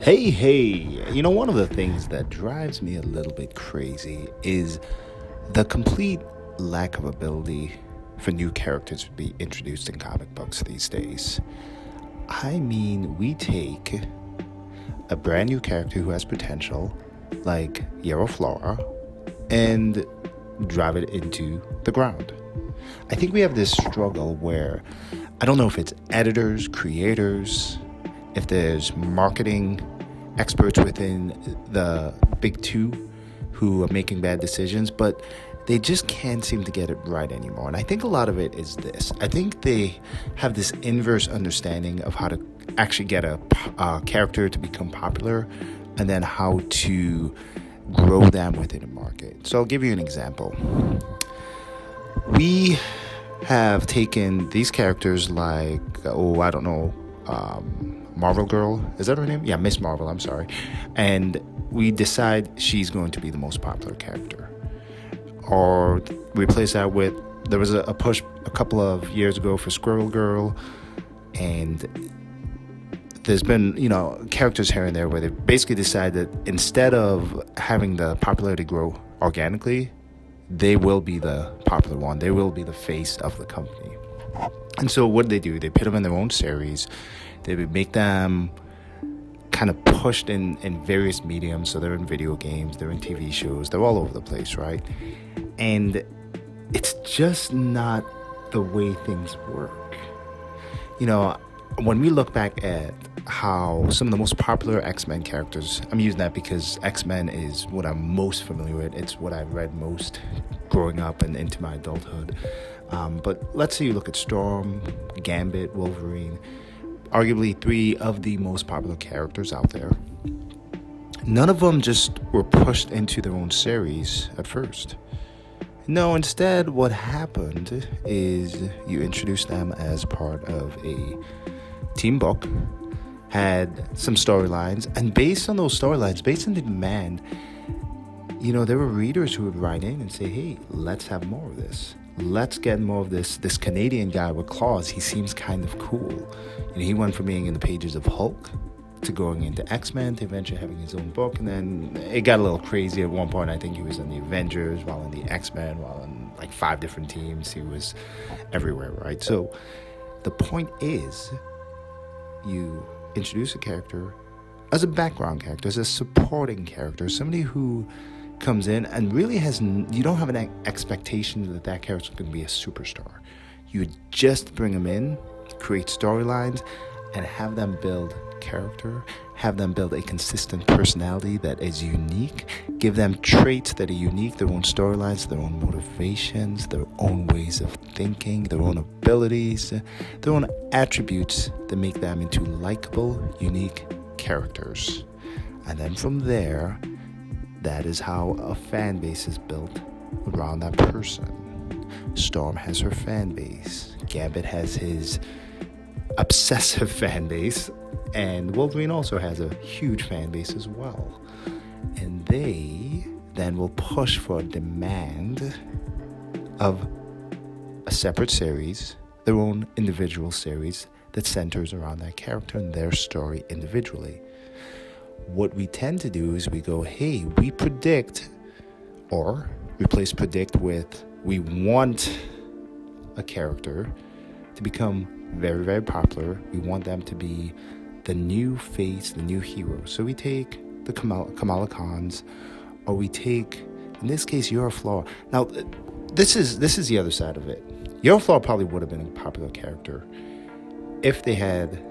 Hey, one of the things that drives me a little bit crazy is the complete lack of ability for new characters to be introduced in comic books these days. I mean, we take a brand new character who has potential, like Flora, and drive it into the ground. I think we have this struggle where I don't know if it's editors, creators, if there's marketing experts within the big two who are making bad decisions, but they just can't seem to get it right anymore. And I think a lot of it is this. I think they have this inverse understanding of how to actually get a character to become popular and then how to grow them within a market. So I'll give you an example. We have taken these characters like, I don't know, Marvel Girl. Is that her name? Yeah, Miss Marvel, I'm sorry. And we decide she's going to be the most popular character. Or replace that with, there was a push a couple of years ago for Squirrel Girl. And there's been, characters here and there where they basically decide that instead of having the popularity grow organically, they will be the popular one. They will be the face of the company. And so what do? They put them in their own series. They would make them kind of pushed in various mediums. So they're in video games, they're in TV shows, they're all over the place, right? And it's just not the way things work. When we look back at how some of the most popular X-Men characters, I'm using that because X-Men is what I'm most familiar with. It's what I've read most growing up and into my adulthood. But let's say you look at Storm, Gambit, Wolverine, arguably three of the most popular characters out there. None of them just were pushed into their own series at first. No, instead, what happened is you introduced them as part of a team book, had some storylines, and based on those storylines, based on the demand, there were readers who would write in and say, hey, let's have more of this. Let's get more of this Canadian guy with claws. He seems kind of cool. He went from being in the pages of Hulk to going into X-Men to eventually having his own book. And then it got a little crazy at one point. I think he was in the Avengers, while in the X-Men, while in like 5 different teams. He was everywhere, right? So the point is, you introduce a character as a background character, as a supporting character, somebody who comes in and really you don't have an expectation that character is going to be a superstar. You just bring them in, create storylines, and have them build character, have them build a consistent personality that is unique, give them traits that are unique, their own storylines, their own motivations, their own ways of thinking, their own abilities, their own attributes that make them into likable, unique characters. And then from there, that is how a fan base is built around that person. Storm has her fan base. Gambit has his obsessive fan base. And Wolverine also has a huge fan base as well. And they then will push for a demand of a separate series, their own individual series that centers around that character and their story individually. What we tend to do is we go, hey, we predict, or replace predict with, we want a character to become very, very popular. We want them to be the new face, the new hero. So we take the Kamala Khans, or we take, in this case, Flora. Now, this is the other side of it. Flora probably would have been a popular character if they had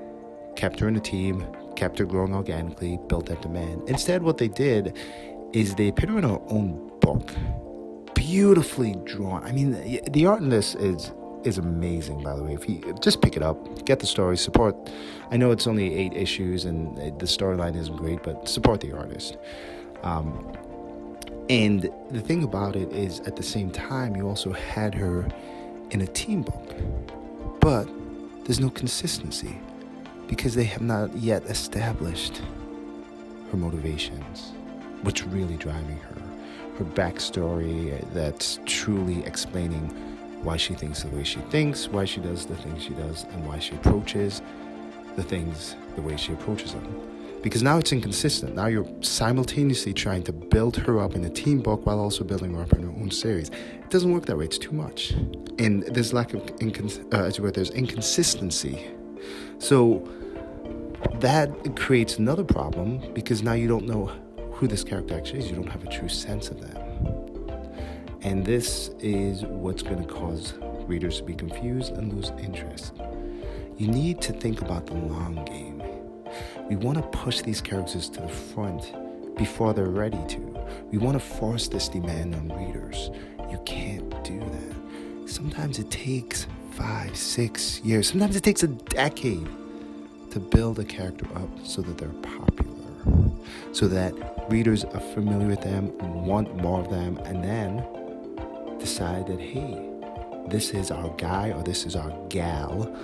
kept her in the team, kept her growing organically, built that demand. Instead, what they did is they put her in her own book, beautifully drawn. I mean, the art in this is amazing, by the way. If you just pick it up, get the story, support. I know it's only 8 issues and the storyline isn't great, but support the artist. And the thing about it is, at the same time, you also had her in a team book, but there's no consistency because they have not yet established her motivations, what's really driving her backstory that's truly explaining why she thinks the way she thinks, why she does the things she does, and why she approaches the things the way she approaches them. because now it's inconsistent. Now you're simultaneously trying to build her up in a team book while also building her up in her own series. It doesn't work that way. It's too much, and there's lack of there's inconsistency. So that creates another problem, because now you don't know who this character actually is. You don't have a true sense of them, and this is what's going to cause readers to be confused and lose interest. You need to think about the long game. We want to push these characters to the front before they're ready to. We want to force this demand on readers. You can't do that. Sometimes it takes 5, 6 years. Sometimes it takes a decade to build a character up so that they're popular, so that readers are familiar with them, want more of them, and then decide that, hey, this is our guy or this is our gal.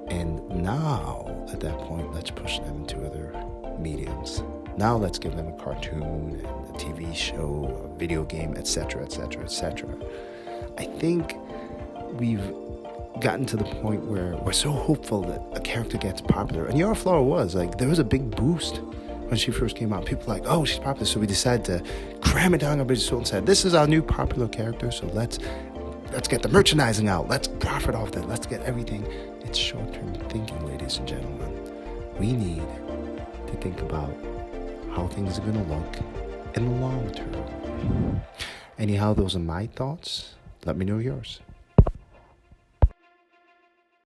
And now, at that point, let's push them into other mediums. Now let's give them a cartoon and a TV show, a video game, etc., etc., etc. I think we've gotten to the point where we're so hopeful that a character gets popular. And Yara Flora was. Like, there was a big boost when she first came out. People were like, oh, she's popular. So we decided to cram it down our budget and said, this is our new popular character, so let's get the merchandising out. Let's profit off that. Let's get everything. It's short-term thinking, ladies and gentlemen. We need to think about how things are going to look in the long term. Anyhow, those are my thoughts. Let me know yours.